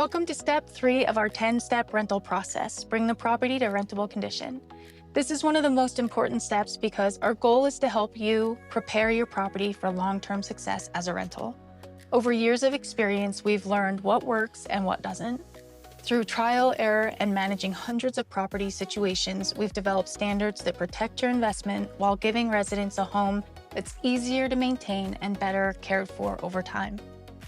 Welcome to step 3 of our 10-step rental process, bring the property to rentable condition. This is one of the most important steps because our goal is to help you prepare your property for long-term success as a rental. Over years of experience, we've learned what works and what doesn't. Through trial, error, and managing hundreds of property situations, we've developed standards that protect your investment while giving residents a home that's easier to maintain and better cared for over time.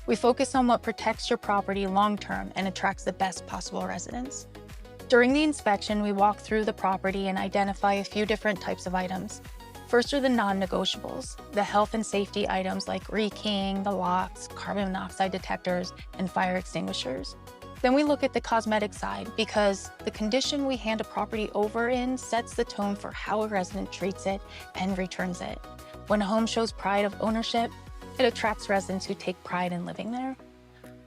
We focus on what protects your property long-term and attracts the best possible residents. During the inspection, we walk through the property and identify a few different types of items. First are the non-negotiables, the health and safety items like rekeying, the locks, carbon monoxide detectors, and fire extinguishers. Then we look at the cosmetic side because the condition we hand a property over in sets the tone for how a resident treats it and returns it. When a home shows pride of ownership, it attracts residents who take pride in living there.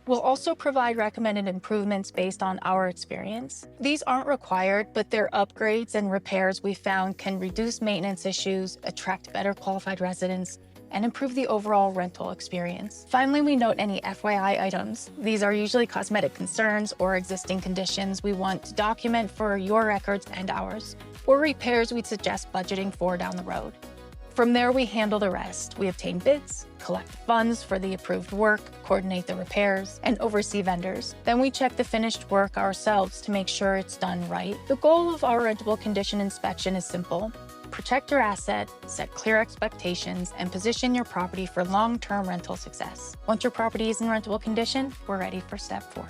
We'll also provide recommended improvements based on our experience. These aren't required, but they're upgrades and repairs we found can reduce maintenance issues, attract better qualified residents, and improve the overall rental experience. Finally, we note any FYI items. These are usually cosmetic concerns or existing conditions we want to document for your records and ours, or repairs we'd suggest budgeting for down the road. From there, we handle the rest. We obtain bids, collect funds for the approved work, coordinate the repairs, and oversee vendors. Then we check the finished work ourselves to make sure it's done right. The goal of our rentable condition inspection is simple. Protect your asset, set clear expectations, and position your property for long-term rental success. Once your property is in rentable condition, we're ready for step 4.